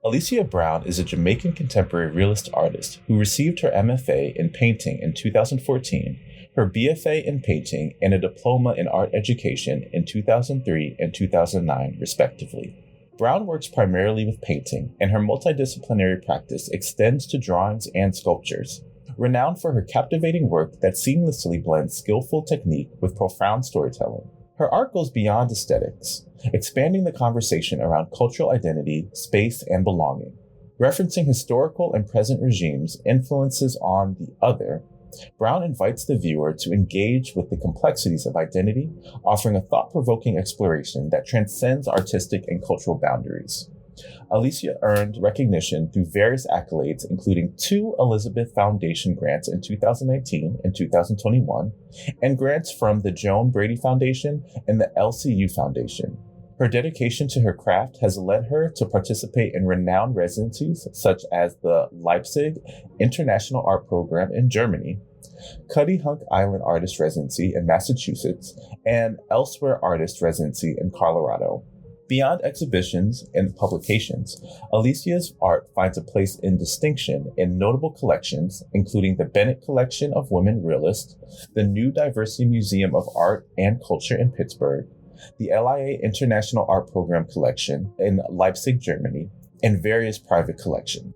Alicia Brown is a Jamaican contemporary realist artist who received her MFA in painting in 2014, her BFA in painting, and a diploma in art education in 2003 and 2009, respectively. Brown works primarily with painting, and her multidisciplinary practice extends to drawings and sculptures. Renowned for her captivating work that seamlessly blends skillful technique with profound storytelling. Her art goes beyond aesthetics, expanding the conversation around cultural identity, space, and belonging. Referencing historical and present regimes' influences on the other, Brown invites the viewer to engage with the complexities of identity, offering a thought-provoking exploration that transcends artistic and cultural boundaries. Alicia earned recognition through various accolades, including 2 Elizabeth Foundation grants in 2019 and 2021, and grants from the Joan Brady Foundation and the LCU Foundation. Her dedication to her craft has led her to participate in renowned residencies such as the Leipzig International Art Program in Germany, Cuddy Hunk Island Artist Residency in Massachusetts, and Elsewhere Artist Residency in Colorado. Beyond exhibitions and publications, Alicia's art finds a place in distinction in notable collections, including the Bennett Collection of Women Realists, the New Diversity Museum of Art and Culture in Pittsburgh, the LIA International Art Program Collection in Leipzig, Germany, and various private collections.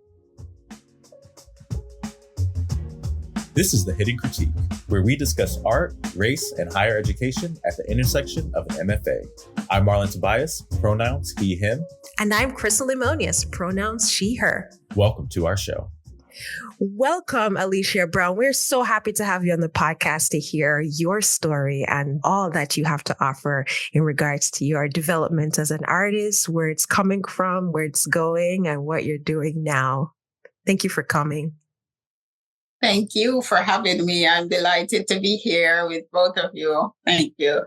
This is The Hidden Critique, where we discuss art, race, and higher education at the intersection of an MFA. I'm Marlon Tobias, pronouns he, him. And I'm Krystle and Lemonias, pronouns she, her. Welcome to our show. Welcome, Alicia Brown. We're so happy to have you on the podcast to hear your story and all that you have to offer in regards to your development as an artist, where it's coming from, where it's going, and what you're doing now. Thank you for coming. Thank you for having me. I'm delighted to be here with both of you. Thank you.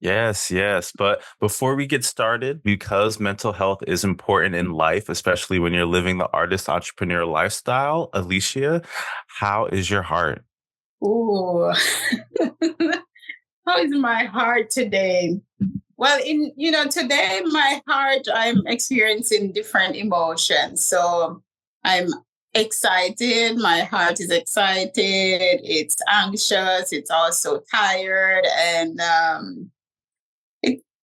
Yes. But before we get started, because mental health is important in life, especially when you're living the artist entrepreneur lifestyle, Alicia, how is your heart? Ooh, how is my heart today? Well, today my heart, I'm experiencing different emotions. So I'm excited. My heart is excited. It's anxious. It's also tired, and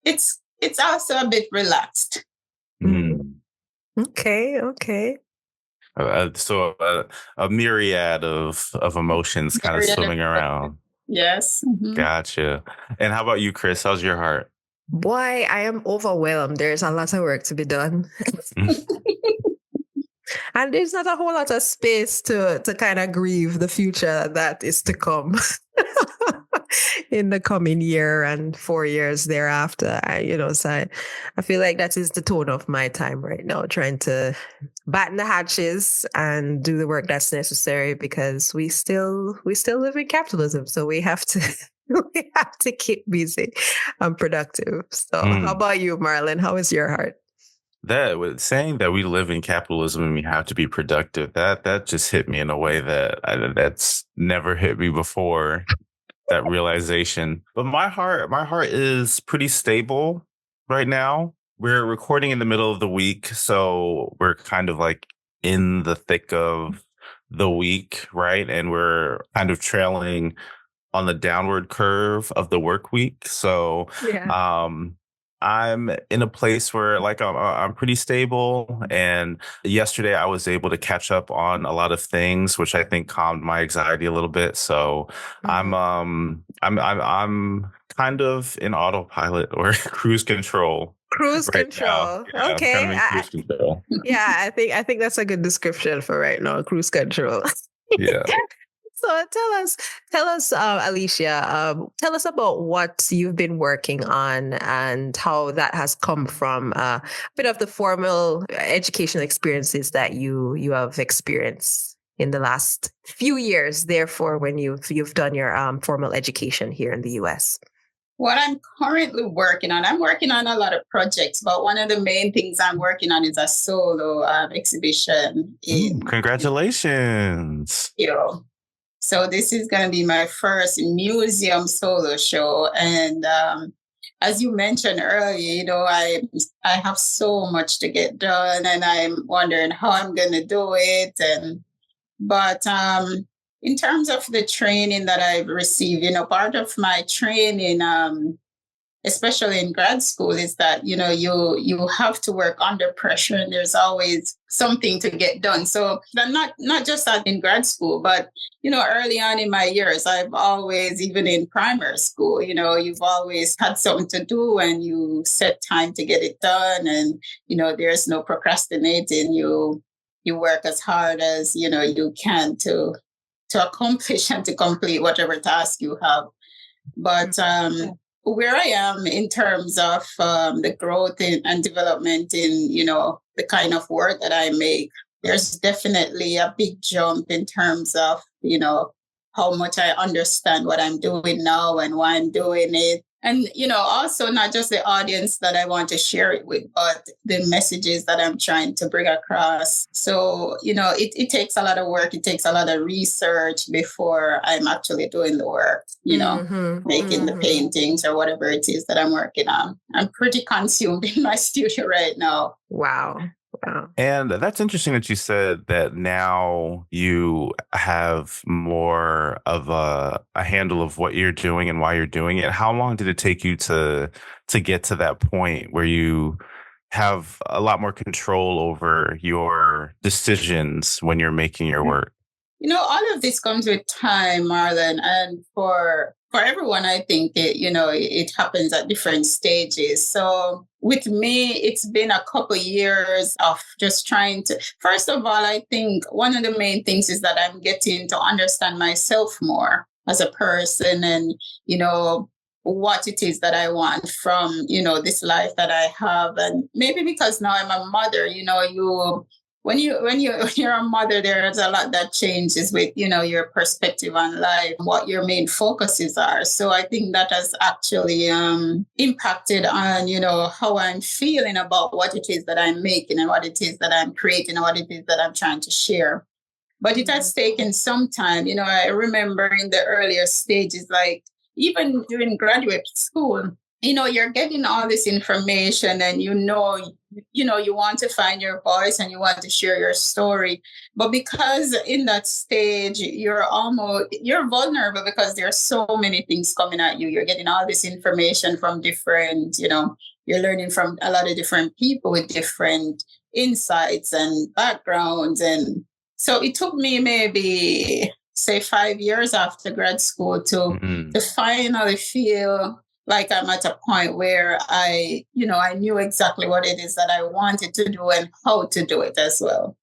it's also a bit relaxed. Okay. So a myriad of emotions kind of swimming around. Yes. Mm-hmm. Gotcha. And how about you, Chris? How's your heart? Boy, I am overwhelmed. There's a lot of work to be done. And there's not a whole lot of space to kind of grieve the future that is to come in the coming year and 4 years thereafter. So I feel like that is the tone of my time right now, trying to batten the hatches and do the work that's necessary, because we still live in capitalism. So we have to keep busy and productive. So How about you, Marlon? How is your heart? That was saying that we live in capitalism and we have to be productive. That just hit me in a way that's never hit me before. That realization. But my heart is pretty stable right now. We're recording in the middle of the week, so we're kind of like in the thick of the week, right? And we're kind of trailing on the downward curve of the work week. So, yeah. I'm in a place where I'm pretty stable, and yesterday I was able to catch up on a lot of things, which I think calmed my anxiety a little bit. So I'm kind of in autopilot or cruise control. Cruise right control. Yeah, okay. Kind of in cruise control. Yeah, I think that's a good description for right now. Cruise control. Yeah. So tell us, Alicia, tell us about what you've been working on and how that has come from a bit of the formal educational experiences that you have experienced in the last few years, therefore, when you've done your formal education here in the U.S. What I'm currently working on, I'm working on a lot of projects, but one of the main things I'm working on is a solo exhibition. Congratulations. So this is going to be my first museum solo show. And as you mentioned earlier, I have so much to get done, and I'm wondering how I'm going to do it. But in terms of the training that I've received, part of my training, especially in grad school, is that you have to work under pressure, and there's always something to get done. So that not just that in grad school, but early on in my years, I've always, even in primary school, you've always had something to do, and you set time to get it done, and there's no procrastinating. You work as hard as you can to accomplish and to complete whatever task you have. But where I am in terms of the growth and development in, the kind of work that I make, there's definitely a big jump in terms of, how much I understand what I'm doing now and why I'm doing it. And, also not just the audience that I want to share it with, but the messages that I'm trying to bring across. So, it takes a lot of work. It takes a lot of research before I'm actually doing the work, making the paintings or whatever it is that I'm working on. I'm pretty consumed in my studio right now. Wow. And that's interesting that you said that now you have more of a handle of what you're doing and why you're doing it. How long did it take you to get to that point where you have a lot more control over your decisions when you're making your work? All of this comes with time, Marlon, and for everyone, I think it happens at different stages. So with me, it's been a couple of years of just trying to, first of all, I think one of the main things is that I'm getting to understand myself more as a person, and, what it is that I want from, this life that I have. And maybe because now I'm a mother, when you're a mother, there's a lot that changes with, your perspective on life, what your main focuses are. So I think that has actually impacted on, how I'm feeling about what it is that I'm making and what it is that I'm creating and what it is that I'm trying to share. But it has taken some time. I remember in the earlier stages, like even during graduate school, you're getting all this information, and you want to find your voice and you want to share your story. But because in that stage, you're vulnerable because there's so many things coming at you. You're getting all this information from different, you're learning from a lot of different people with different insights and backgrounds. And so it took me maybe, say, 5 years after grad school to finally feel like I'm at a point where I knew exactly what it is that I wanted to do and how to do it as well.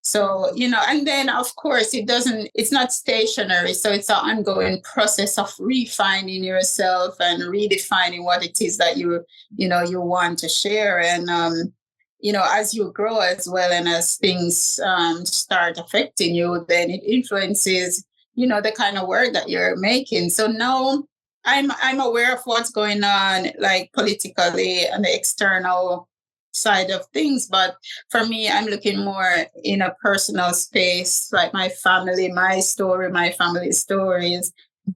So, and then of course it's not stationary. So it's an ongoing process of refining yourself and redefining what it is that you want to share. And, as you grow as well, and as things start affecting you, then it influences, the kind of work that you're making. So now I'm aware of what's going on, like politically and the external side of things. But for me, I'm looking more in a personal space, like my family, my story, my family's stories,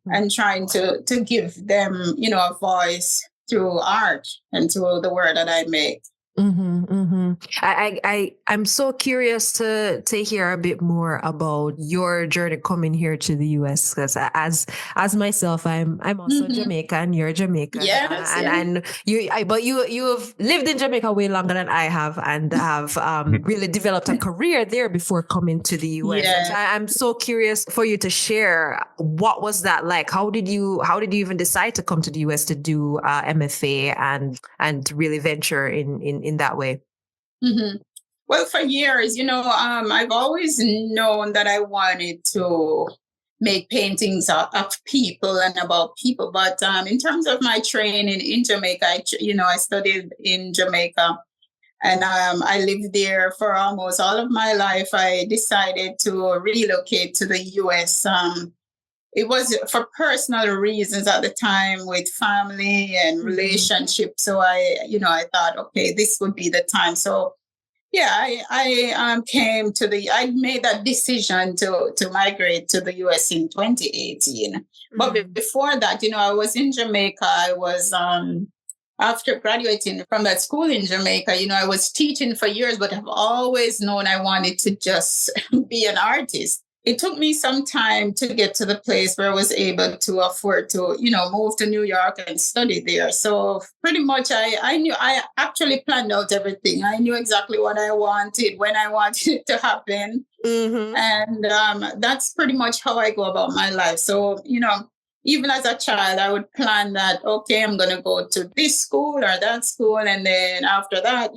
and trying to give them, a voice through art and through the work that I make. I'm so curious to hear a bit more about your journey coming here to the US, because as myself, I'm also Jamaican. You're Jamaican, and you've lived in Jamaica way longer than I have, and have really developed a career there before coming to the US. Yes. So I'm so curious for you to share, what was that like? How did you even decide to come to the US to do MFA and really venture in that way? Well, for years, I've always known that I wanted to make paintings of people and about people. But in terms of my training in Jamaica, I studied in Jamaica, and I lived there for almost all of my life. I decided to relocate to the US. It was for personal reasons at the time, with family and relationships. So I thought, okay, this would be the time. So yeah, I made that decision to migrate to the US in 2018. But before that, I was in Jamaica. I was after graduating from that school in Jamaica, I was teaching for years, but I've always known I wanted to just be an artist. It took me some time to get to the place where I was able to afford to, move to New York and study there. So pretty much I knew, I actually planned out everything. I knew exactly what I wanted, when I wanted it to happen. Mm-hmm. And that's pretty much how I go about my life. So, even as a child, I would plan that, okay, I'm going to go to this school or that school. And then after that,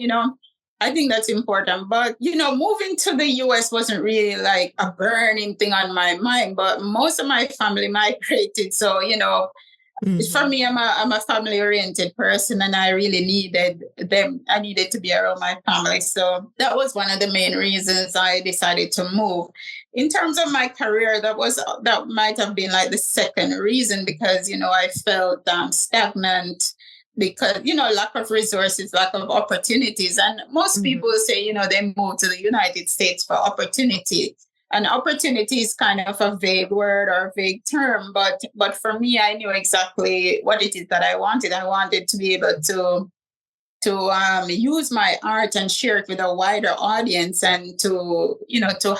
I think that's important. But, moving to the US wasn't really like a burning thing on my mind, but most of my family migrated. So, for me, I'm a family oriented person, and I really needed them. I needed to be around my family. So that was one of the main reasons I decided to move. In terms of my career, that might have been like the second reason, because, I felt stagnant because, lack of resources, lack of opportunities. And most people say, they move to the United States for opportunity. And opportunity is kind of a vague word or a vague term, but for me, I knew exactly what it is that I wanted. I wanted to be able to use my art and share it with a wider audience, and to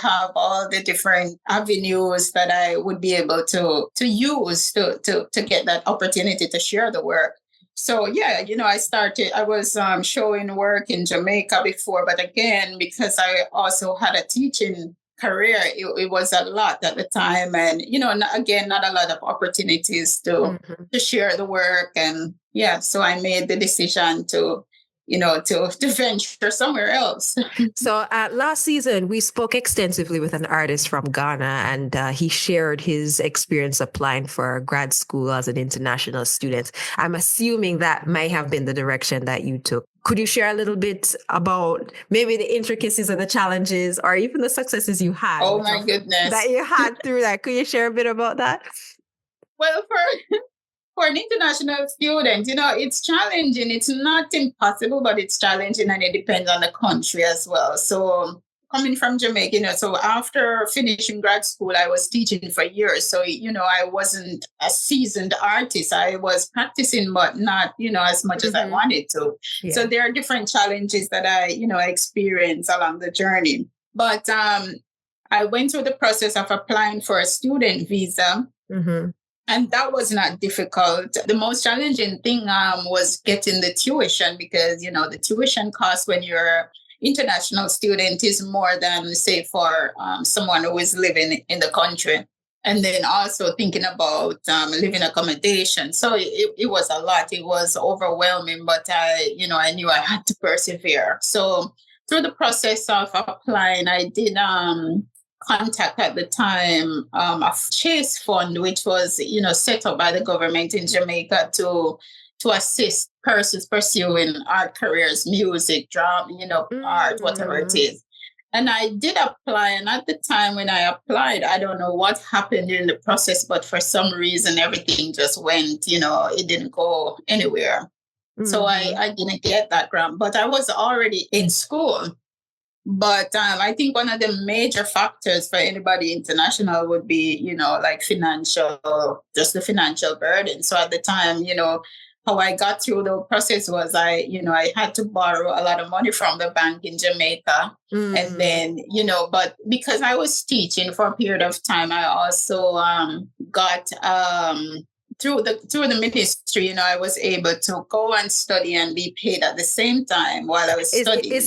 have all the different avenues that I would be able to use to get that opportunity to share the work. So, yeah, I was showing work in Jamaica before, but again, because I also had a teaching career, it was a lot at the time. And, not a lot of opportunities to share the work. And yeah, so I made the decision to venture somewhere else. So last season, we spoke extensively with an artist from Ghana, and he shared his experience applying for grad school as an international student. I'm assuming that may have been the direction that you took. Could you share a little bit about maybe the intricacies of the challenges, or even the successes you had? Oh, my goodness. That you had through that. Could you share a bit about that? Well, for an international student, it's challenging. It's not impossible, but it's challenging, and it depends on the country as well. So coming from Jamaica, so after finishing grad school, I was teaching for years. So, I wasn't a seasoned artist. I was practicing, but not, as much as I wanted to. Yeah. So there are different challenges that I, experienced along the journey. But I went through the process of applying for a student visa. Mm-hmm. And that was not difficult. The most challenging thing was getting the tuition, because, the tuition cost when you're international student is more than, say, for someone who is living in the country. And then also thinking about living accommodation. So it was a lot. It was overwhelming, but I knew I had to persevere. So through the process of applying, I did contact at the time a Chase Fund, which was, set up by the government in Jamaica to assist persons pursuing art careers, music, drama, art, whatever it is. And I did apply. And at the time when I applied, I don't know what happened in the process, but for some reason, everything just went, it didn't go anywhere. Mm-hmm. So I didn't get that grant, but I was already in school. But I think one of the major factors for anybody international would be, like just the financial burden. So at the time, how I got through the process was I had to borrow a lot of money from the bank in Jamaica. Mm. And then, but because I was teaching for a period of time, I also got through the ministry, I was able to go and study and be paid at the same time while I was studying.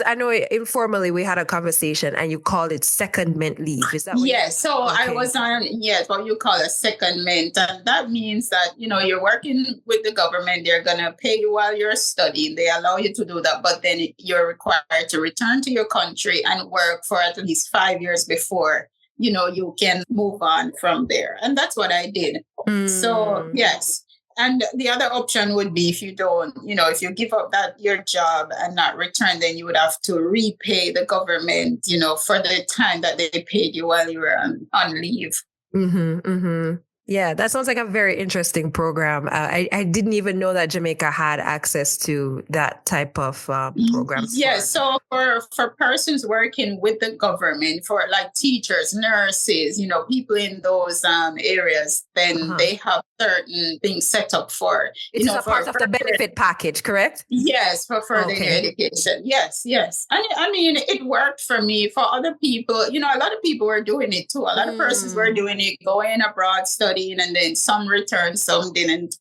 I know informally we had a conversation and you called it secondment leave. Is that what Yes. So okay. I was on, what you call a secondment. And that means that, you're working with the government. They're going to pay you while you're studying. They allow you to do that. But then you're required to return to your country and work for at least 5 years before you can move on from there. And that's what I did. Mm. So, yes. And the other option would be if you don't, if you give up your job and not return, then you would have to repay the government, for the time that they paid you while you were on leave. Mm-hmm, mm-hmm. Yeah, that sounds like a very interesting program. I didn't even know that Jamaica had access to that type of programs. Yes, so for persons working with the government, for like teachers, nurses, people in those areas, then they have certain things set up for, it's a part of the benefit package, correct? Yes, for further education. Yes. And I mean, it worked for me. For other people, a lot of people were doing it too. A lot of persons were doing it, going abroad, studying, and then some returned, some didn't.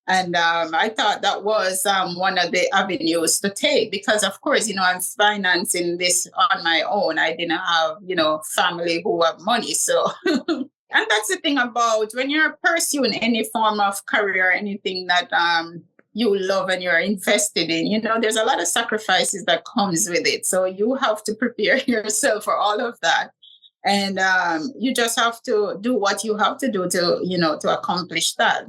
And I thought that was one of the avenues to take because, of course, I'm financing this on my own. I didn't have, family who have money. So, and that's the thing about when you're pursuing any form of career, anything that you love and you're invested in, there's a lot of sacrifices that comes with it. So you have to prepare yourself for all of that. And you just have to do what you have to do to accomplish that.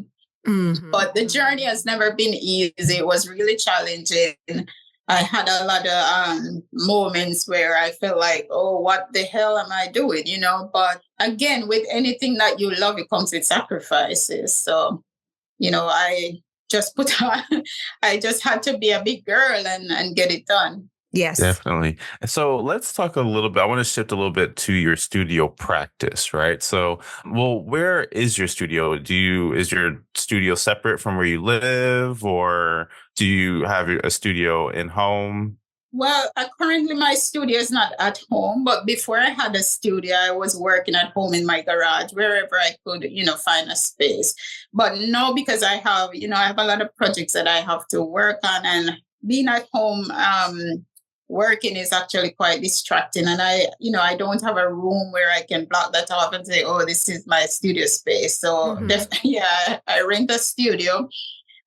Mm-hmm. But the journey has never been easy. It was really challenging. I had a lot of moments where I felt like, oh, what the hell am I doing? But again, with anything that you love, it comes with sacrifices. So, I just I just had to be a big girl and get it done. Yes, definitely. So let's talk a little bit. I want to shift a little bit to your studio practice, right? So, where is your studio? Is your studio separate from where you live, or do you have a studio in home? Well, currently my studio is not at home, but before I had a studio, I was working at home in my garage, wherever I could, find a space. But no, because I have a lot of projects that I have to work on, and being at home, working is actually quite distracting. And I don't have a room where I can block that off and say, oh, this is my studio space. So I rent a studio.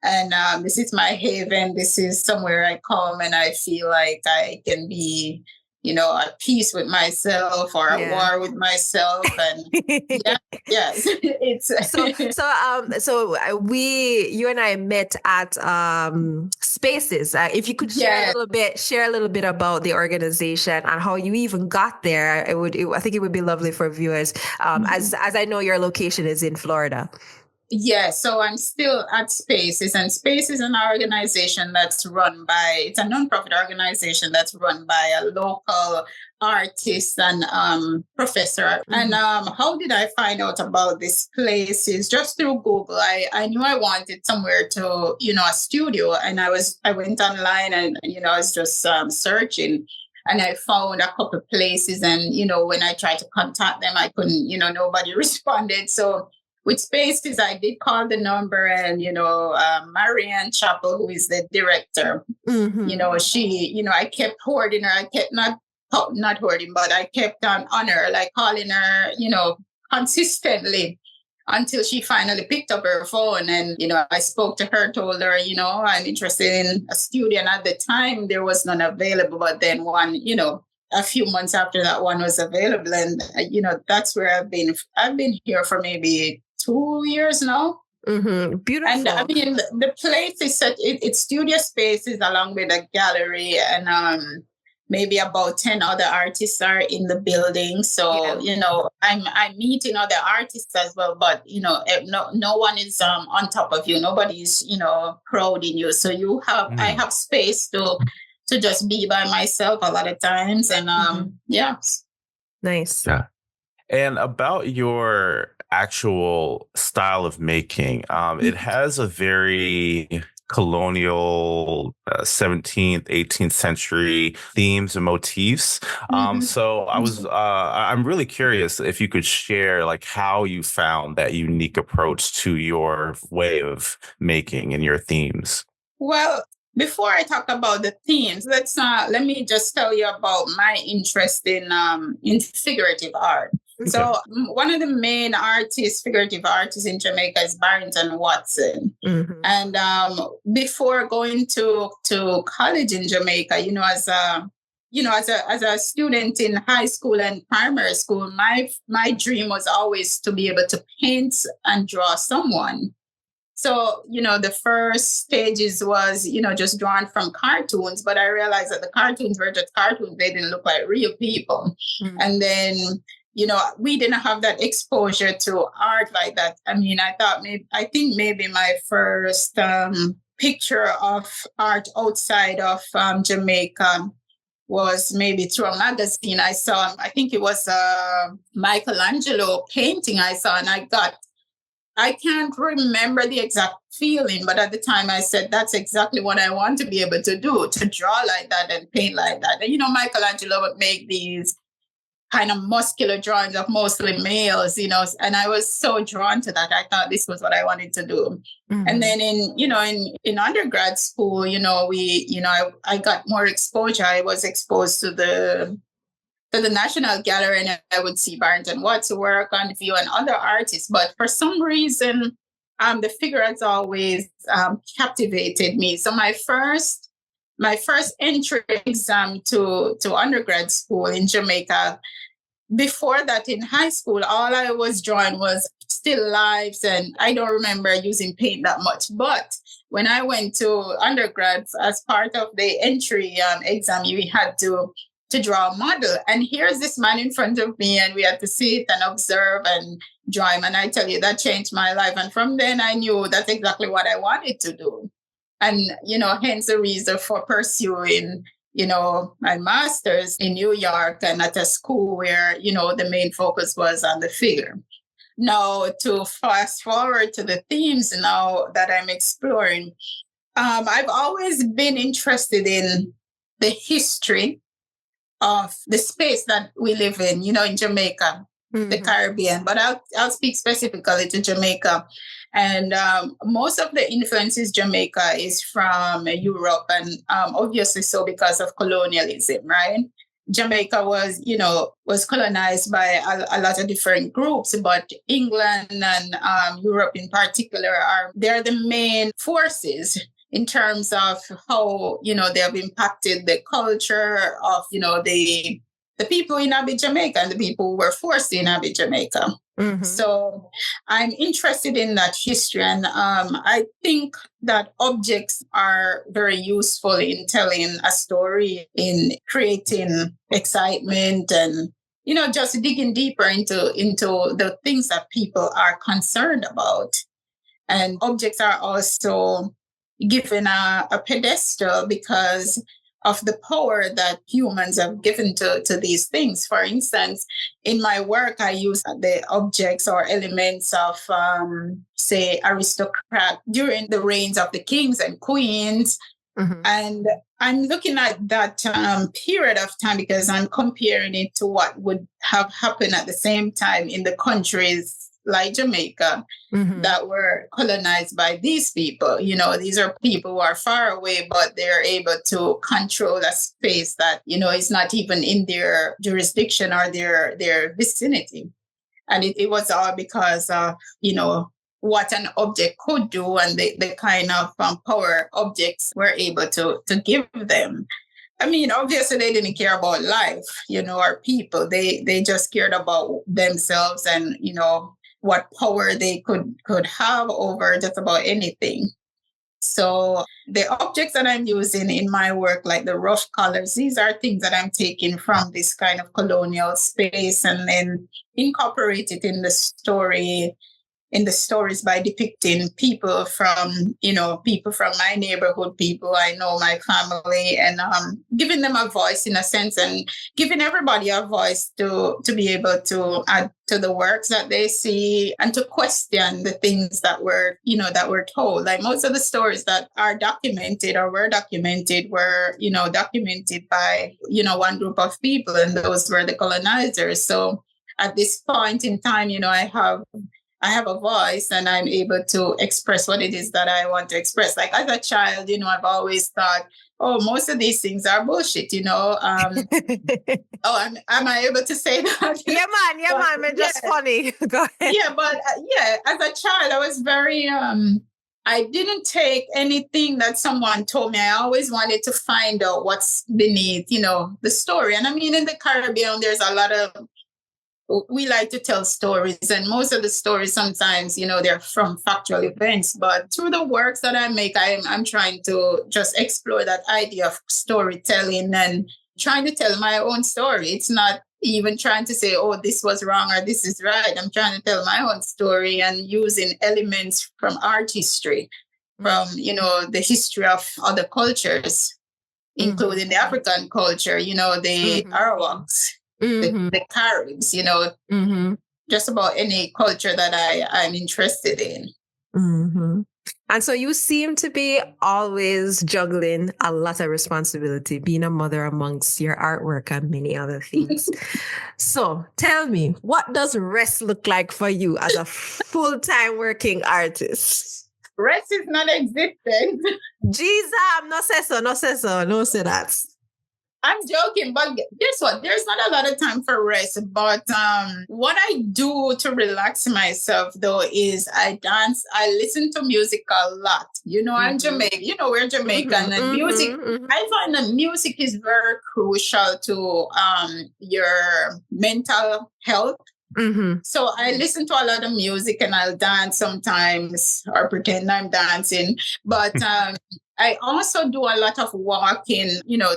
And this is my haven. This is somewhere I come and I feel like I can be, at peace with myself or at war with myself. And yes, it's so you and I met at Spaces. If you could share a little bit about the organization and how you even got there, I think it would be lovely for viewers. As I know your location is in Florida. Yeah, so I'm still at Spaces, and Spaces is an organization it's a nonprofit organization that's run by a local artist and professor. Mm-hmm. And how did I find out about this place? Is just through Google. I knew I wanted somewhere to, a studio, and I went online and, I was just searching. And I found a couple places, and, when I tried to contact them, I couldn't, nobody responded. So with Spaces, I did call the number, and, Marianne Chappell, who is the director, she, I kept hoarding her. I kept not hoarding, but I kept on her, like calling her, consistently until she finally picked up her phone. And, I spoke to her, told her, I'm interested in a studio. And at the time, there was none available. But then one, a few months after that one was available. And, that's where I've been. I've been here for maybe 2 years now. Mm-hmm. Beautiful. And I mean, the place is set, it's studio spaces along with a gallery, and maybe about 10 other artists are in the building. So, I'm meeting other artists as well, but, no one is on top of you. Nobody's, crowding you. So I have space to just be by myself a lot of times. And Nice. Yeah. And about your actual style of making, it has a very colonial 17th, 18th century themes and motifs. So I'm really curious if you could share like how you found that unique approach to your way of making and your themes. Well, before I talk about the themes, let me just tell you about my interest in figurative art. Okay. So one of the main figurative artists in Jamaica is Barrington Watson. Mm-hmm. And before going to college in Jamaica, as a student in high school and primary school, my dream was always to be able to paint and draw someone. So, the first stages was, just drawn from cartoons, but I realized that the cartoons were just cartoons. They didn't look like real people. Mm-hmm. And then, we didn't have that exposure to art like that. I mean, I think maybe my first picture of art outside of Jamaica was maybe through a magazine I saw. I think it was a Michelangelo painting I saw, and I can't remember the exact feeling, but at the time I said, that's exactly what I want to be able to do, to draw like that and paint like that. And, Michelangelo would make these kind of muscular drawings of mostly males, and I was so drawn to that. I thought this was what I wanted to do. Mm-hmm. And then in undergrad school, I got more exposure. I was exposed to the National Gallery, and I would see Barrington Watts' work on view and other artists. But for some reason, the figure has always captivated me. So my first entry exam to undergrad school in Jamaica, before that in high school, all I was drawing was still lifes, and I don't remember using paint that much. But when I went to undergrad, as part of the entry exam, we had to draw a model. And here's this man in front of me, and we had to sit and observe and draw him. And I tell you, that changed my life. And from then I knew that's exactly what I wanted to do. And, hence the reason for pursuing, my master's in New York and at a school where, the main focus was on the figure. Now, to fast forward to the themes now that I'm exploring, I've always been interested in the history of the space that we live in, in Jamaica, mm-hmm. the Caribbean, but I'll speak specifically to Jamaica. And most of the influences Jamaica is from Europe, and obviously so because of colonialism, right? Jamaica was colonized by a lot of different groups, but England and Europe in particular they're the main forces in terms of how, they have impacted the culture of, the people in Jamaica and the people who were forced to inhabit Jamaica. Mm-hmm. So I'm interested in that history. And I think that objects are very useful in telling a story, in creating excitement and, just digging deeper into the things that people are concerned about. And objects are also given a pedestal because of the power that humans have given to these things. For instance, in my work, I use the objects or elements of, say, aristocrat during the reigns of the kings and queens. Mm-hmm. And I'm looking at that period of time because I'm comparing it to what would have happened at the same time in the countries like Jamaica, mm-hmm. that were colonized by these people. These are people who are far away, but they're able to control a space that, is not even in their jurisdiction or their vicinity. And it was all because of, what an object could do and the kind of power objects were able to give them. I mean, obviously they didn't care about life, or people. They just cared about themselves and, what power they could have over just about anything. So the objects that I'm using in my work, like the rough colors, these are things that I'm taking from this kind of colonial space and then incorporate it in the stories by depicting people from my neighborhood, people I know, my family, and giving them a voice in a sense and giving everybody a voice to be able to add to the works that they see and to question the things that were told. Like most of the stories that are documented or were documented by, one group of people, and those were the colonizers. So at this point in time, I have a voice and I'm able to express what it is that I want to express. Like as a child, I've always thought, most of these things are bullshit, am I able to say that? Yeah, man. It's just funny. Go ahead. Yeah, but as a child, I was very, I didn't take anything that someone told me. I always wanted to find out what's beneath, the story. And I mean, in the Caribbean, there's a lot of, we like to tell stories, and most of the stories sometimes, they're from factual events. But through the works that I make, I'm trying to just explore that idea of storytelling and trying to tell my own story. It's not even trying to say, oh, this was wrong or this is right. I'm trying to tell my own story and using elements from art history, from, the history of other cultures, including the African culture, the Arawaks, the Caribs, just about any culture that I'm interested in. And so you seem to be always juggling a lot of responsibility, being a mother amongst your artwork and many other things. So tell me, what does rest look like for you as a full-time working artist? Rest is non-existent. Jesus, no say say that. I'm joking, but guess what? There's not a lot of time for rest. But what I do to relax myself, though, is I dance. I listen to music a lot. I'm Jamaican. We're Jamaican. And music, I find that music is very crucial to your mental health. So I listen to a lot of music and I'll dance sometimes or pretend I'm dancing. But I also do a lot of walking,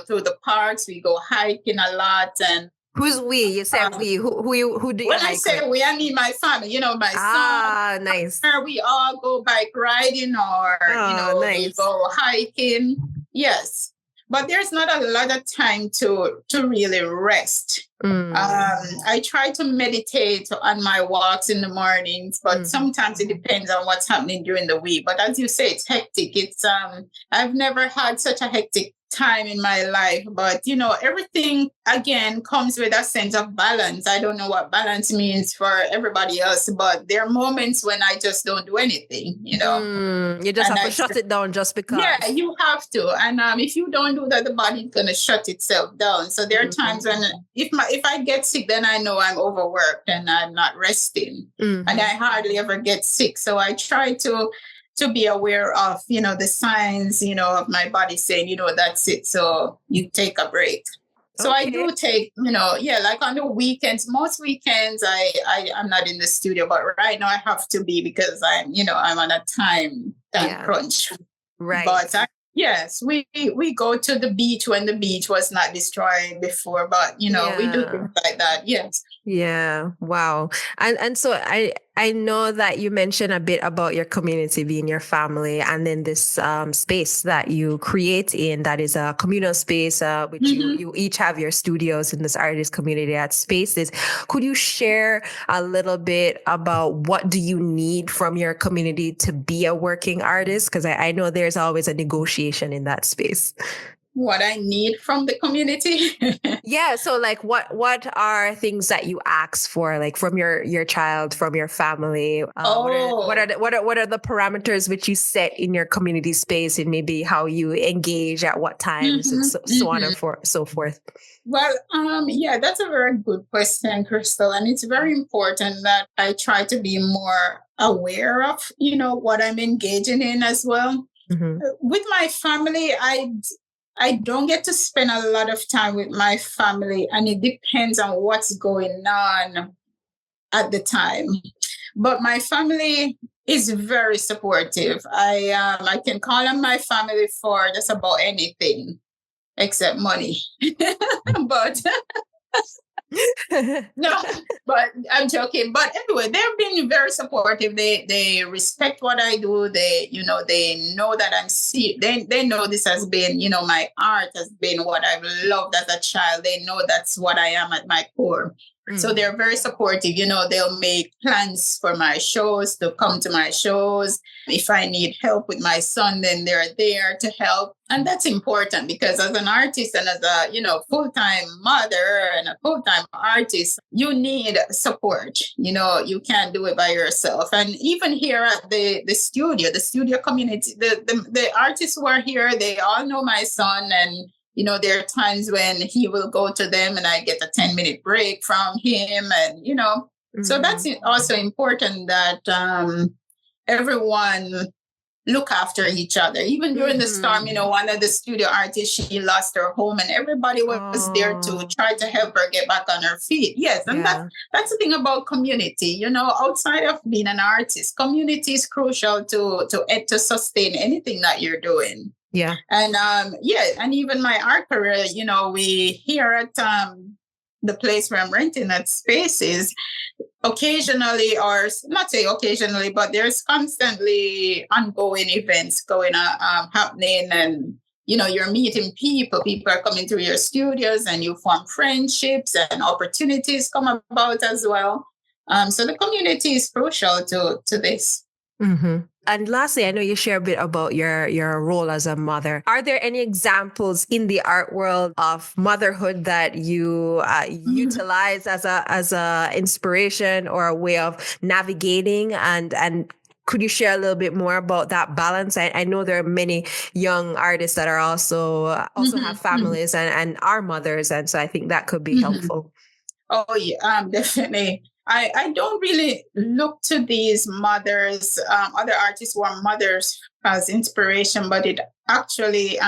through the parks. We go hiking a lot. And who's we? You said we. Who do you when hike I say with? we, I mean my family, my son. Ah, nice. We all go bike riding or, nice. we go hiking. Yes. But there's not a lot of time to really rest. I try to meditate on my walks in the mornings, but sometimes it depends on what's happening during the week. But as you say, it's hectic. It's I've never had such a hectic time in my life, but everything again comes with a sense of balance. I don't know what balance means for everybody else, but there are moments when I just don't do anything, You just have to shut it down just because. Yeah, you have to. And if you don't do that, the body's gonna shut itself down. So there are times when if I get sick, then I know I'm overworked and I'm not resting. And I hardly ever get sick. So I try to be aware of, the signs, of my body saying, that's it. So you take a break. So I do take, like on the weekends, most weekends I'm not in the studio, but right now I have to be because I'm on a time crunch. Right. But yes, we go to the beach when the beach was not destroyed before, but we do things like that. Yes. Yeah. Wow. And so I know that you mentioned a bit about your community being your family, and then this space that you create in that is a communal space, which you each have your studios in this artist community at Spaces. Could you share a little bit about what do you need from your community to be a working artist? Because I know there's always a negotiation in that space. What I need from the community. Yeah. So like what are things that you ask for, like from your child, from your family? What are the parameters which you set in your community space, and maybe how you engage at what times and so on and so forth? Well, that's a very good question, Krystle. And it's very important that I try to be more aware of, what I'm engaging in as well. With my family, I don't get to spend a lot of time with my family, and it depends on what's going on at the time. But my family is very supportive. I can call on my family for just about anything except money. But no, but I'm joking. But anyway, they've been very supportive. They respect what I do. They know that I'm they know this has been, my art has been what I've loved as a child. They know that's what I am at my core. So they're very supportive. They'll make plans for my shows, to come to my shows. If I need help with my son, then they're there to help. And that's important because as an artist and as a, full-time mother and a full-time artist, you need support. You can't do it by yourself. And even here at the studio community, the artists who are here, they all know my son, and there are times when he will go to them and I get a 10-minute break from him. And, so that's also important that everyone look after each other. Even during the storm, one of the studio artists, she lost her home and everybody was there to try to help her get back on her feet. Yes. And that's the thing about community, outside of being an artist, community is crucial to sustain anything that you're doing. Yeah. And and even my art career, we here at the place where I'm renting that space is, occasionally, or not say occasionally, but there's constantly ongoing events going on, happening, and you're meeting people. People are coming through your studios, and you form friendships, and opportunities come about as well. So the community is crucial to this. Mm-hmm. And lastly, I know you share a bit about your role as a mother. Are there any examples in the art world of motherhood that you utilize as a inspiration or a way of navigating? And could you share a little bit more about that balance? I know there are many young artists that are also have families and are mothers, and so I think that could be helpful. Oh yeah, definitely. I don't really look to these mothers, other artists who are mothers, as inspiration, but it actually,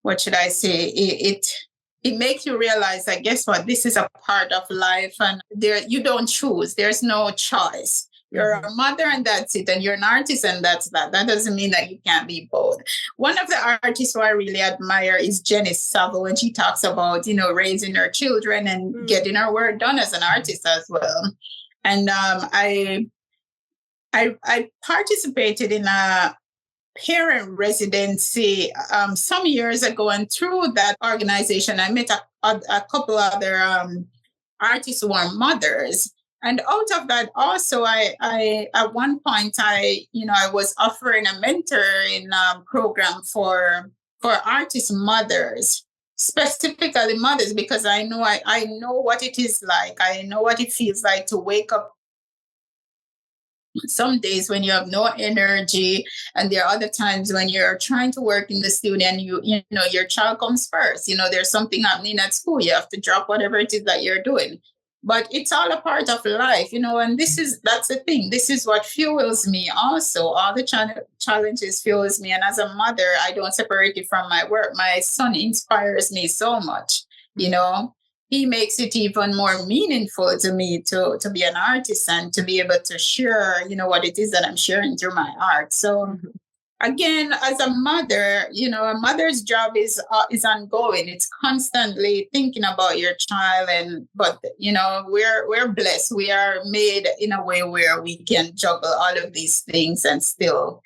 what should I say? It makes you realize that, guess what? This is a part of life, and you don't choose. There's no choice. You're a mother and that's it. And you're an artist and that's that. That doesn't mean that you can't be both. One of the artists who I really admire is Jenny Saville, when she talks about, raising her children and getting her work done as an artist as well. And I participated in a parent residency some years ago. And through that organization, I met a couple other artists who are mothers. And out of that, also, I at one point, I was offering a mentoring program for artist mothers, specifically mothers, because I know what it is like. I know what it feels like to wake up some days when you have no energy, and there are other times when you're trying to work in the studio and your child comes first. There's something happening at school. You have to drop whatever it is that you're doing. But it's all a part of life, and that's the thing. This is what fuels me also. All the challenges fuels me. And as a mother, I don't separate it from my work. My son inspires me so much, He makes it even more meaningful to me to be an artist and to be able to share, what it is that I'm sharing through my art. So again, as a mother, a mother's job is ongoing. It's constantly thinking about your child, but we're blessed. We are made in a way where we can juggle all of these things and still,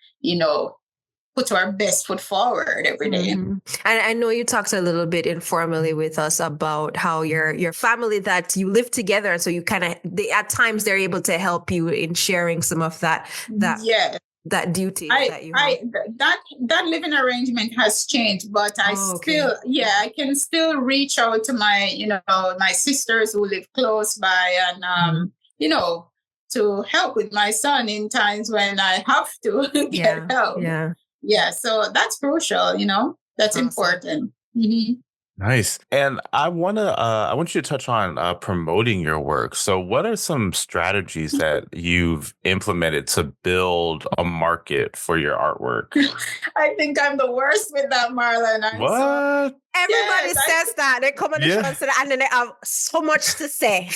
put our best foot forward every day. And I know you talked a little bit informally with us about how your family, that you live together, so you kind of at times they're able to help you in sharing some of that. Yeah. That duty that you have. That living arrangement has changed, but I can still reach out to my, my sisters who live close by, and to help with my son in times when I have to get help. Yeah. So that's crucial. That's awesome. Important. Mm-hmm. Nice. And I want you to touch on promoting your work. So what are some strategies that you've implemented to build a market for your artwork? I think I'm the worst with that, Marlon. What? Everybody says that. They come on the show and then they have so much to say.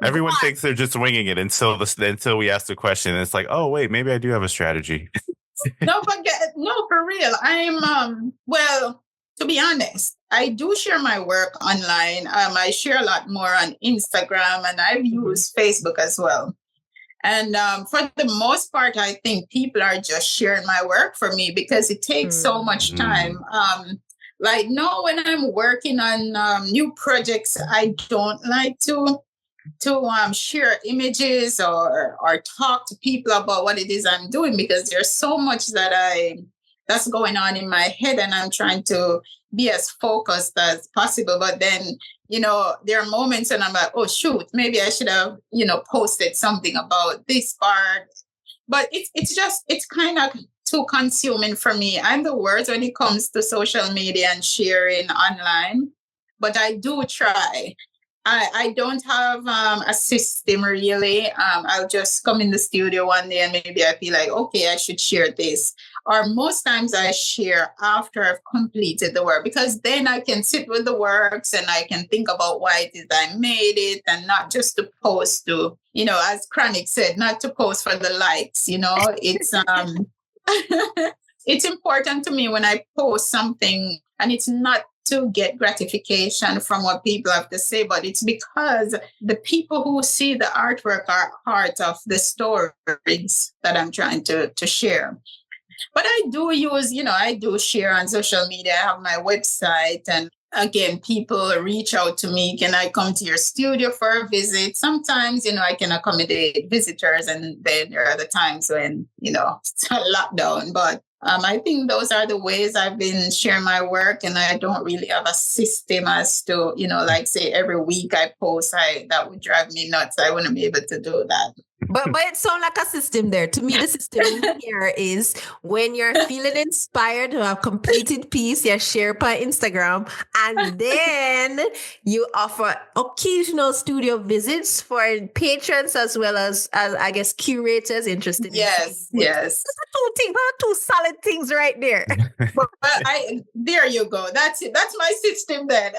Everyone thinks they're just winging it until we ask the question. And it's like, oh, wait, maybe I do have a strategy. No, for real. I'm, to be honest, I do share my work online. I share a lot more on Instagram, and I've used Facebook as well. And for the most part, I think people are just sharing my work for me because it takes so much time. Like now, when I'm working on new projects, I don't like to share images or talk to people about what it is I'm doing, because there's so much that's going on in my head, and I'm trying to be as focused as possible. But then, there are moments and I'm like, oh shoot, maybe I should have, posted something about this part. But it's kind of too consuming for me. I'm the worst when it comes to social media and sharing online, but I do try. I don't have a system really. I'll just come in the studio one day and maybe I feel like, okay, I should share this. Or most times I share after I've completed the work, because then I can sit with the works and I can think about why it is I made it, and not just to post to, as Chronic said, not to post for the likes, it's it's important to me when I post something and it's not to get gratification from what people have to say, but it's because the people who see the artwork are part of the stories that I'm trying to share. But I do use, I do share on social media. I have my website, and again, people reach out to me. Can I come to your studio for a visit? Sometimes, I can accommodate visitors, and then there are the times when, it's a lockdown. But I think those are the ways I've been sharing my work, and I don't really have a system as to, like say every week I post. That would drive me nuts. I wouldn't be able to do that. But it sounds like a system there. To me, the system here is when you're feeling inspired to have completed piece, you share by Instagram, and then you offer occasional studio visits for patrons as well as I guess curators interested. Yes. That's two solid things right there. But there you go. That's it. That's my system then.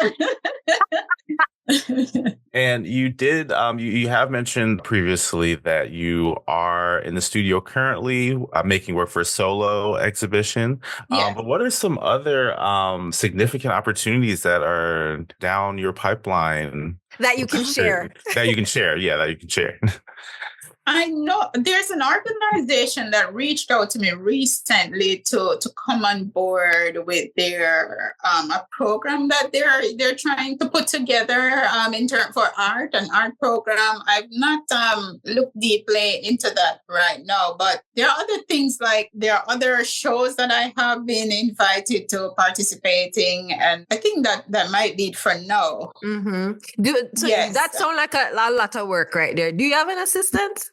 And you did, you have mentioned previously that you are in the studio currently making work for a solo exhibition. Yeah. But what are some other significant opportunities that are down your pipeline? That you can share. That you can share. Yeah, that you can share. I know there's an organization that reached out to me recently to come on board with their a program that they're trying to put together for an art program. I've not looked deeply into that right now, but there are other things, like there are other shows that I have been invited to participating, and I think that might be it for now. Mm-hmm. Yes. That sounds like a lot of work right there. Do you have an assistant?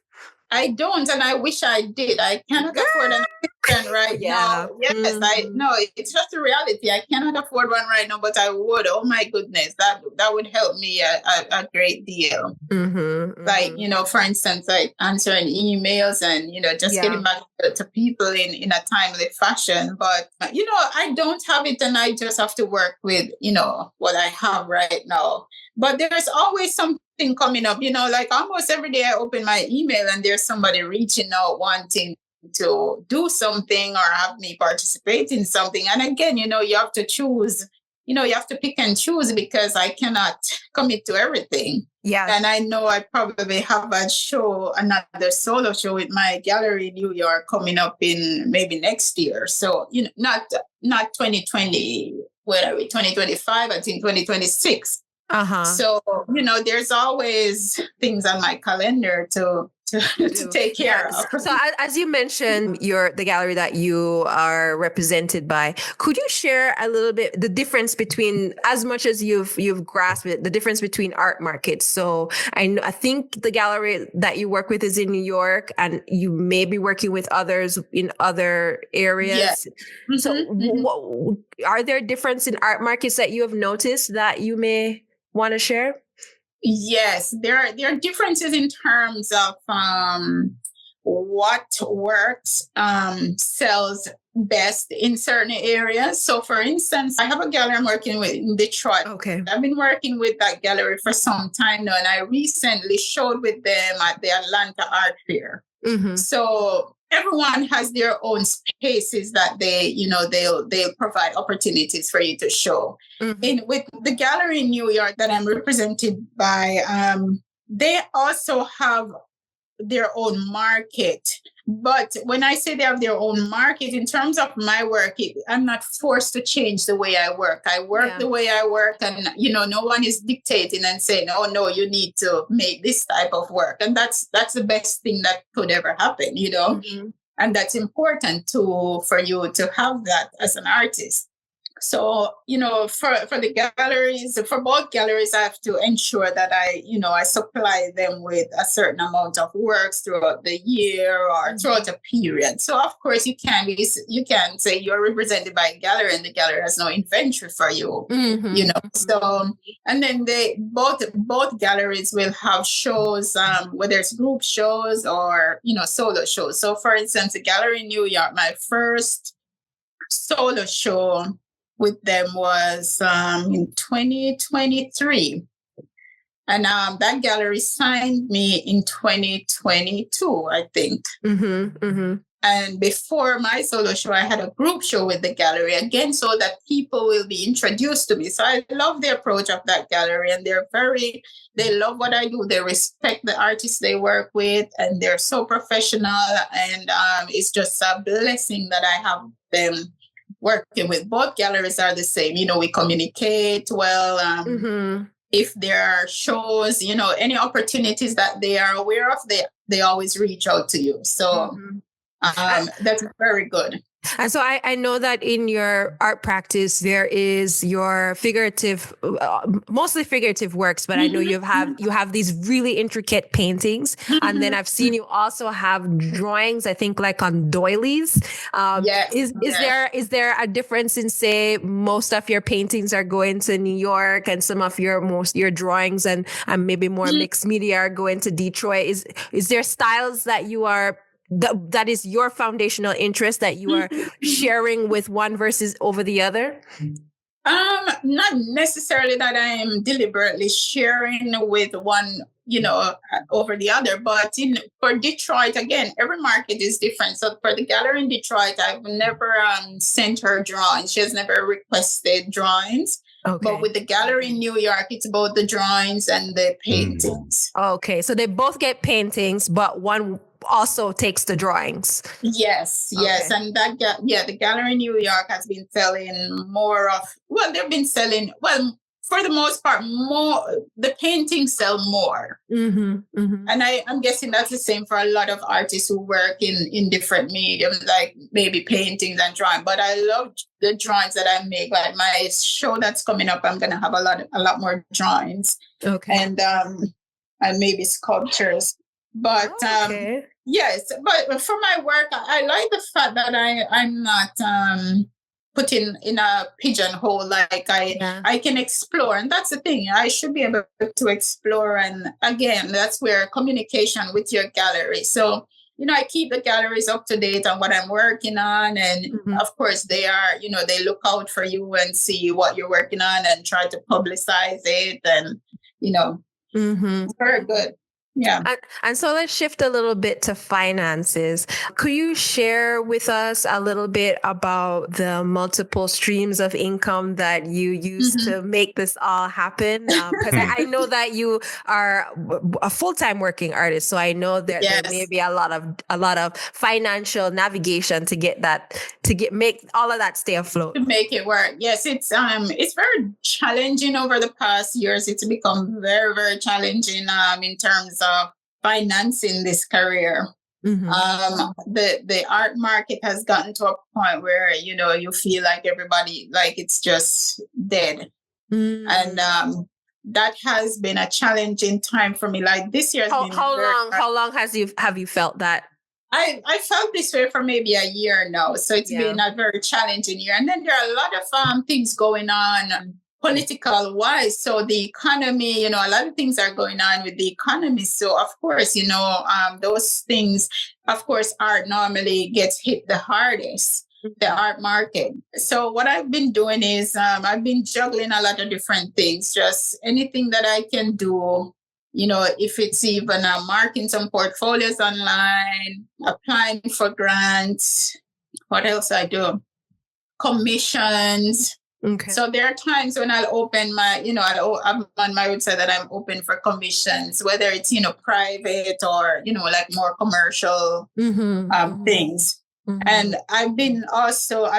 I don't, and I wish I did. I cannot afford an assistant right now. Yes, Mm-hmm. I know. It's just a reality. I cannot afford one right now, but I would. Oh my goodness, that would help me a great deal. Mm-hmm. Like, for instance, like answering emails and, just getting back to people in a timely fashion. But, I don't have it, and I just have to work with, what I have right now. But there's always something coming up, like almost every day I open my email and there's somebody reaching out wanting to do something or have me participate in something. And again, you have to choose, you have to pick and choose, because I cannot commit to everything. Yeah. And I know I probably have another solo show with my gallery in New York coming up in maybe next year. So, not 2020, where are we? 2025, I think 2026. Uh-huh. So, there's always things on my calendar to take care of. So as you mentioned, the gallery that you are represented by, could you share a little bit the difference between, as much as you've grasped it, the difference between art markets? So I think the gallery that you work with is in New York, and you may be working with others in other areas. Yes. Mm-hmm, so are there differences in art markets that you have noticed that you may want to share? Yes, there are differences in terms of what works sells best in certain areas. So, for instance, I have a gallery I'm working with in Detroit. Okay. I've been working with that gallery for some time now, and I recently showed with them at the Atlanta Art Fair. Mm-hmm. So everyone has their own spaces that they'll provide opportunities for you to show. Mm-hmm. With the gallery in New York that I'm represented by, they also have their own market. But when I say they have their own market, in terms of my work, I'm not forced to change the way I work. I work the way I work, and no one is dictating and saying, "Oh no, you need to make this type of work." And that's the best thing that could ever happen, Mm-hmm. And that's important for you to have that as an artist. So, for the galleries, for both galleries, I have to ensure that I supply them with a certain amount of works throughout the year or throughout a period. So, of course, you can say you're represented by a gallery and the gallery has no inventory for you, Mm-hmm. So, and then both galleries will have shows, whether it's group shows or, solo shows. So, for instance, the gallery in New York, my first solo show with them was in 2023. And that gallery signed me in 2022, I think. Mm-hmm, mm-hmm. And before my solo show, I had a group show with the gallery again, so that people will be introduced to me. So I love the approach of that gallery, and they love what I do. They respect the artists they work with, and they're so professional. And it's just a blessing that I have them working with. Both galleries are the same. We communicate well. If there are shows, any opportunities that they are aware of, they always reach out to you. So that's very good. And so I know that in your art practice, there is your figurative, mostly figurative works, but I know you have these really intricate paintings. And then I've seen you also have drawings, I think like on doilies. Yes. Is there a difference in, say, most of your paintings are going to New York and some of your drawings and maybe more mixed media are going to Detroit? Is there styles that you are that is your foundational interest that you are sharing with one versus over the other? Not necessarily that I am deliberately sharing with one, over the other, but for Detroit, again, every market is different. So for the gallery in Detroit, I've never sent her drawings. She has never requested drawings. Okay. But with the gallery in New York, it's both the drawings and the paintings. Okay, so they both get paintings, but one also takes the drawings. Yes. And the gallery in New York has been selling they've been selling, for the most part, more, the paintings sell more. And I'm guessing that's the same for a lot of artists who work in different mediums, like maybe paintings and drawing. But I love the drawings that I make. Like my show that's coming up, I'm going to have a lot more drawings. Okay. And maybe sculptures. But yes, but for my work, I like the fact that I'm not put in a pigeonhole. Like I can explore, and that's the thing. I should be able to explore, and again, that's where communication with your gallery. So I keep the galleries up to date on what I'm working on, and of course they are. They look out for you and see what you're working on and try to publicize it, and very good. Yeah. And so let's shift a little bit to finances. Could you share with us a little bit about the multiple streams of income that you use to make this all happen? Because I know that you are a full-time working artist, so I know that there may be a lot of financial navigation to make all of that stay afloat. To make it work. Yes, it's very challenging over the past years. It's become very, very challenging in terms of financing this career. The art market has gotten to a point where you feel like everybody, like it's just dead, and that has been a challenging time for me. Like this year has been how long have you felt that? I felt this way for maybe a year now, so it's been a very challenging year. And then there are a lot of things going on political wise. So the economy, a lot of things are going on with the economy. So of course, those things, of course, art normally gets hit the hardest, the art market. So what I've been doing is I've been juggling a lot of different things, just anything that I can do. If it's even marking some portfolios online, applying for grants, what else I do? Commissions. Okay. So there are times when I'll open my, I'm on my website that I'm open for commissions, whether it's, private or, like more commercial things. And I've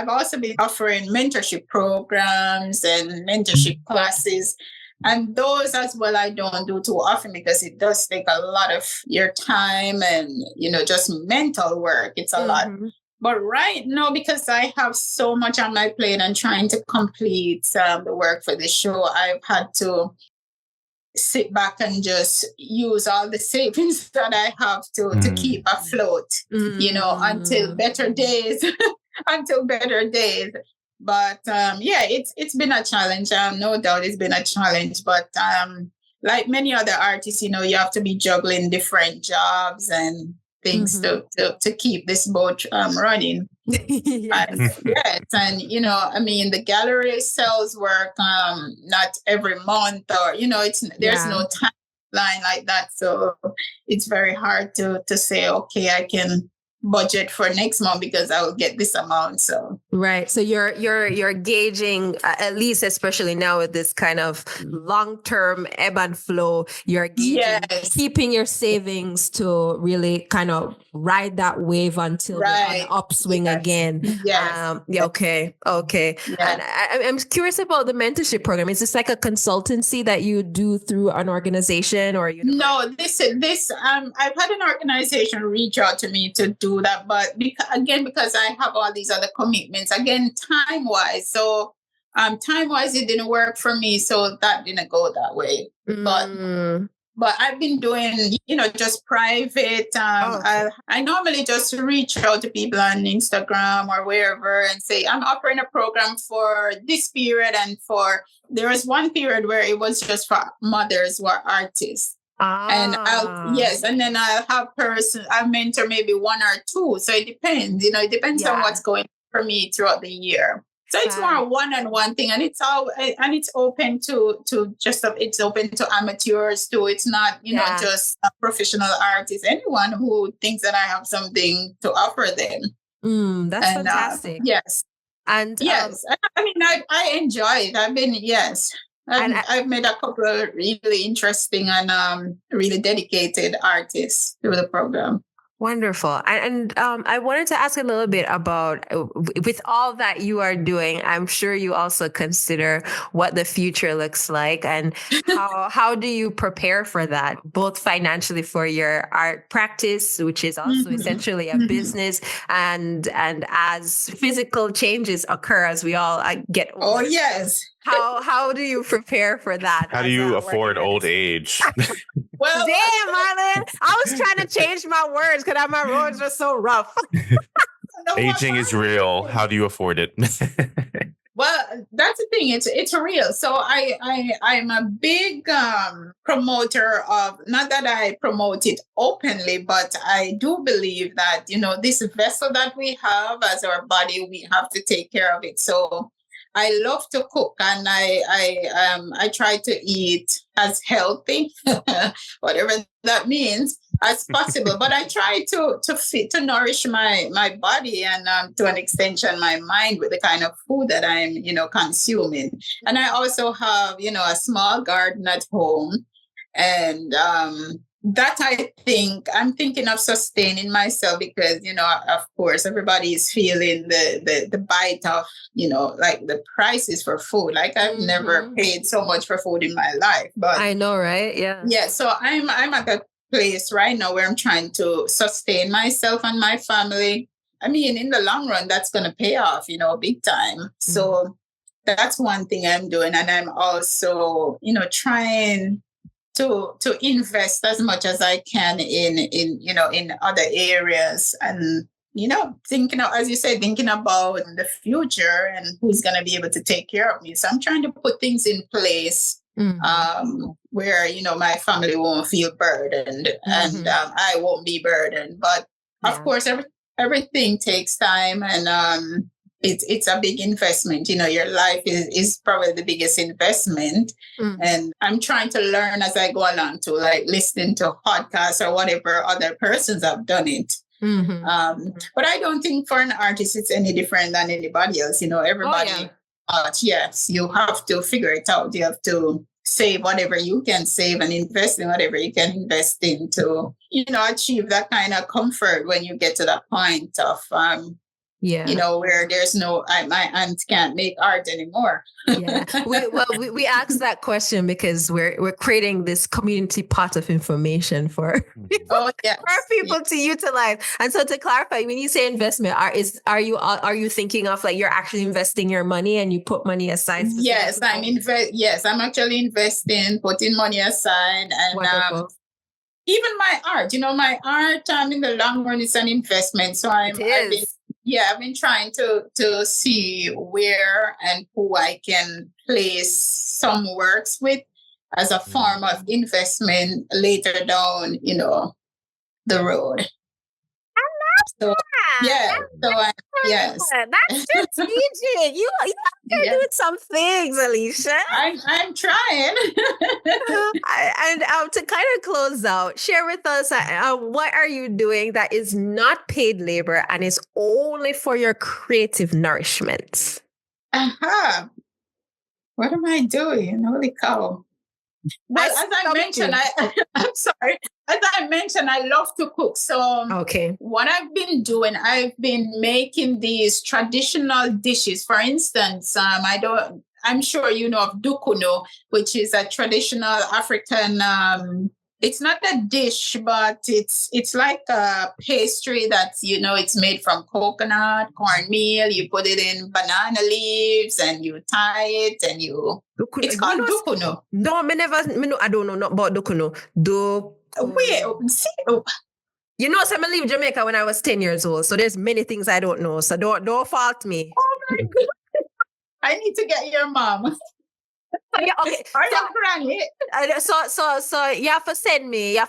also been offering mentorship programs and mentorship classes. And those as well, I don't do too often because it does take a lot of your time and, just mental work. It's a lot. But right now, because I have so much on my plate and trying to complete the work for the show, I've had to sit back and just use all the savings that I have to keep afloat, until better days, But it's been a challenge. No doubt it's been a challenge. But like many other artists, you have to be juggling different jobs and things to keep this boat running. And the gallery sells work not every month, or there's no timeline like that, so it's very hard to say, okay, I can budget for next month because I will get this amount. So right. So you're gauging, at least especially now with this kind of long-term ebb and flow, you're gauging, yes, keeping your savings to really kind of ride that wave until we're on the upswing yes. again. Yes. Yeah. Okay. Yeah. And I'm curious about the mentorship program. Is this like a consultancy that you do through an organization or No, this I've had an organization reach out to me to do that, but because I have all these other commitments, again, time-wise. So time-wise, it didn't work for me, so that didn't go that way. But I've been doing, just private. I normally just reach out to people on Instagram or wherever and say, I'm offering a program for this period. And there was one period where it was just for mothers who are artists. And and then I'll I'll mentor maybe one or two. So it depends, it depends on what's going on for me throughout the year. So it's more a one-on-one thing, and it's open it's open to amateurs too. It's not, just a professional artist. Anyone who thinks that I have something to offer them. That's fantastic. Yes. And yes, I enjoy it. I've met a couple of really interesting and really dedicated artists through the program. Wonderful. And I wanted to ask a little bit about, with all that you are doing, I'm sure you also consider what the future looks like and how do you prepare for that, both financially for your art practice, which is also essentially a business, and as physical changes occur as we all get older. Oh, yes. How do you prepare for that? How do you afford old age? Well, damn, Marlon, I was trying to change my words because my words are so rough. Aging is real. How do you afford it? Well, that's the thing. It's real. So I'm a big promoter of, not that I promote it openly, but I do believe that, this vessel that we have as our body, we have to take care of it. So I love to cook, and I try to eat as healthy, whatever that means, as possible. But I try to nourish my body and to an extension my mind with the kind of food that I'm consuming. And I also have a small garden at home, and that I'm thinking of sustaining myself because, of course, everybody is feeling the bite of, like the prices for food. Like I've never paid so much for food in my life. But I know, right? Yeah. Yeah. So I'm at a place right now where I'm trying to sustain myself and my family. I mean, in the long run, that's going to pay off, big time. So that's one thing I'm doing. And I'm also, trying to invest as much as I can in other areas, and thinking of, as you said, thinking about the future and who's going to be able to take care of me. So I'm trying to put things in place where my family won't feel burdened and I won't be burdened. But of course, everything takes time, and it's a big investment. Your life is probably the biggest investment. And I'm trying to learn as I go along to, like, listening to podcasts or whatever other persons have done it. But I don't think for an artist it's any different than anybody else. Everybody, yes, you have to figure it out. You have to save whatever you can save and invest in whatever you can invest in to, achieve that kind of comfort when you get to that point of where there's my aunt can't make art anymore. We asked that question because we're creating this community pot of information for people to utilize. And so, to clarify, when you say investment, are you thinking of, like, you're actually investing your money and you put money aside? Yes, I'm actually investing, putting money aside, and even my art. My art, in the long run, it's an investment. So I've been trying to see where and who I can place some works with as a form of investment later down, the road. I love Yeah. So yes. That's strategic. You out there doing some things, Alicia. I'm trying. And to kind of close out, share with us what are you doing that is not paid labor and is only for your creative nourishment? What am I doing? Holy cow. Well, as I mentioned, I'm sorry. As I mentioned, I love to cook. So what I've been doing, I've been making these traditional dishes. For instance, I'm sure you know of dukuno, which is a traditional African. It's not a dish, but it's like a pastry that's, it's made from coconut, cornmeal. You put it in banana leaves and you tie it and it's called dukuno. No, I don't know about dukuno. You know, so I leave Jamaica when I was 10 years old. So there's many things I don't know. So don't fault me. Oh my God. I need to get your mom. Okay. So you have to send me your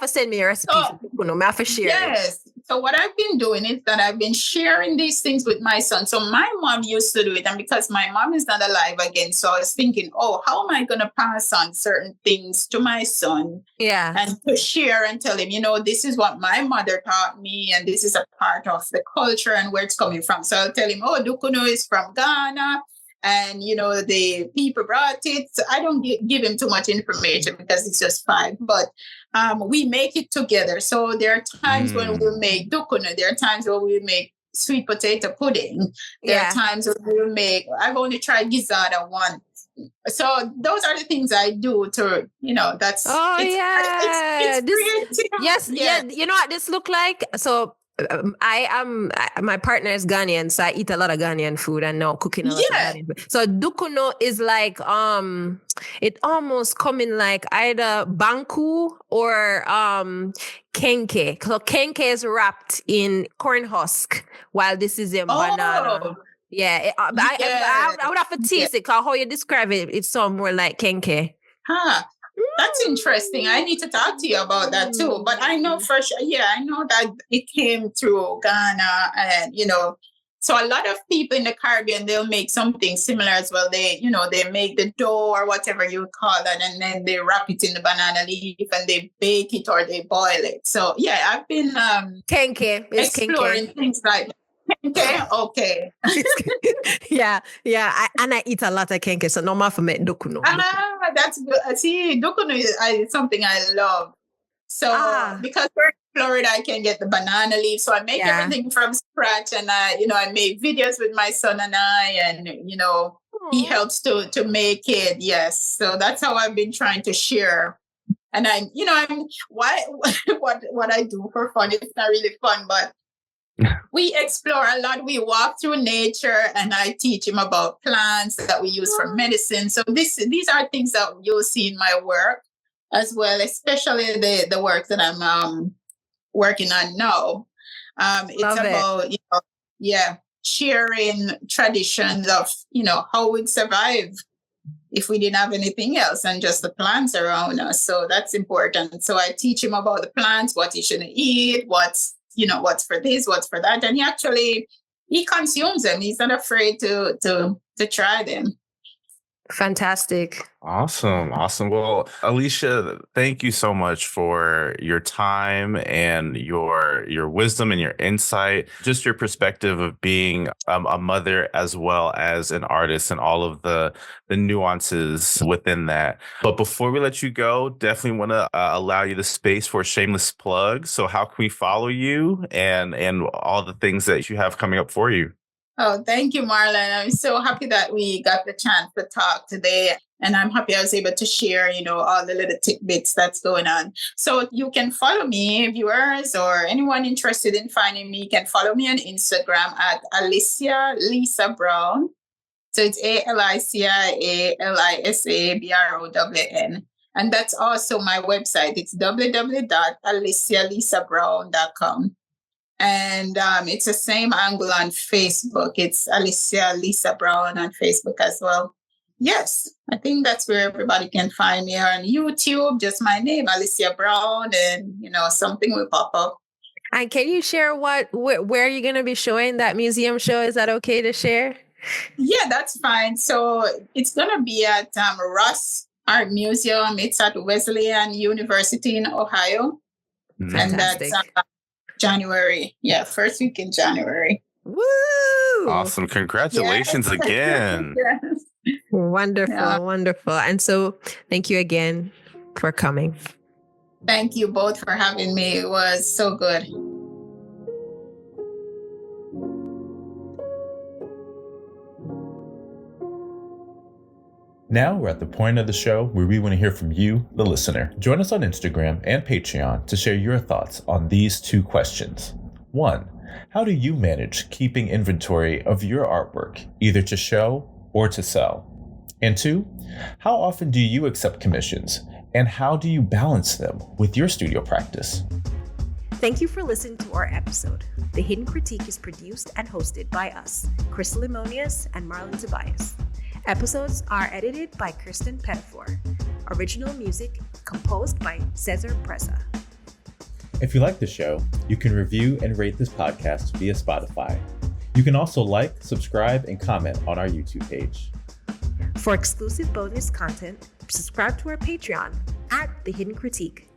recipe. I have to share. Yes. So what I've been doing is that I've been sharing these things with my son. So my mom used to do it, and because my mom is not alive again, so I was thinking, how am I going to pass on certain things to my son? Yeah. And to share and tell him, this is what my mother taught me, and this is a part of the culture and where it's coming from. So I'll tell him, dukuno is from Ghana. And, the people brought it. So I don't give him too much information because it's just 5. But we make it together. So there are times when we'll make dukuno. There are times when we make sweet potato pudding. There are times when we'll make, I've only tried gizzardo once. So those are the things I do to, that's. It's creative. Yes. Yeah. You know what this look like? So my partner is Ghanaian, so I eat a lot of Ghanaian food and now cooking a lot of Ghanaian food. So dukuno is like it almost coming like either banku or kenke. So kenke is wrapped in corn husk, while this is in banana. Yeah, I would have to taste it because how you describe it, it sounds more like kenke. That's interesting. I need to talk to you about that too. But I know for sure, I know that it came through Ghana and, so a lot of people in the Caribbean, they'll make something similar as well. They, they make the dough or whatever you call that, and then they wrap it in the banana leaf and they bake it or they boil it. So I've been exploring things like that. Okay. Yeah. And I eat a lot of kenke, so normal for me dukuno. That's good. See, dukuno is something I love. So because we're in Florida, I can get the banana leaf. So I make everything from scratch, and I make videos with my son and he helps to make it. Yes. So that's how I've been trying to share. And what I do for fun, it's not really fun, but we explore a lot. We walk through nature, and I teach him about plants that we use for medicine. So these are things that you'll see in my work as well, especially the work that I'm working on now. It's about sharing traditions of how we'd survive if we didn't have anything else and just the plants around us. So that's important. So I teach him about the plants, what he shouldn't eat, what's for this, what's for that. And he consumes them. He's not afraid to try them. Fantastic. Awesome. Well, Alicia, thank you so much for your time and your wisdom and your insight, just your perspective of being a mother as well as an artist and all of the nuances within that. But before we let you go, definitely want to allow you the space for a shameless plug. So how can we follow you and all the things that you have coming up for you? Oh, thank you, Marlon. I'm so happy that we got the chance to talk today. And I'm happy I was able to share, all the little tidbits that's going on. So you can follow me, viewers, or anyone interested in finding me, can follow me on Instagram at Alicia Lisa Brown. So it's ALICIALISABROWN. And that's also my website. It's www.alicialisabrown.com. And it's the same angle on Facebook. It's Alicia Lisa Brown on Facebook as well. Yes, I think that's where everybody can find me. On YouTube, just my name, Alicia Brown, and something will pop up. And can you share where you're going to be showing that museum show? Is that okay to share? Yeah, that's fine. So it's going to be at Ross Art Museum. It's at Wesleyan University in Ohio. Fantastic. And that's January. Yeah, first week in January. Woo! Awesome. Congratulations again. Yes. Wonderful, wonderful. And so thank you again for coming. Thank you both for having me. It was so good. Now we're at the point of the show where we want to hear from you, the listener. Join us on Instagram and Patreon to share your thoughts on these two questions. 1. How do you manage keeping inventory of your artwork, either to show or to sell? And 2, how often do you accept commissions, and how do you balance them with your studio practice? Thank you for listening to our episode. The Hidden Critique is produced and hosted by us, Krystle Lemonias and Marlon Tobias. Episodes are edited by Kirsten Pettifor. Original music composed by Cesar Presa. If you like the show, you can review and rate this podcast via Spotify. You can also like, subscribe, and comment on our YouTube page. For exclusive bonus content, subscribe to our Patreon at The Hidden Critique.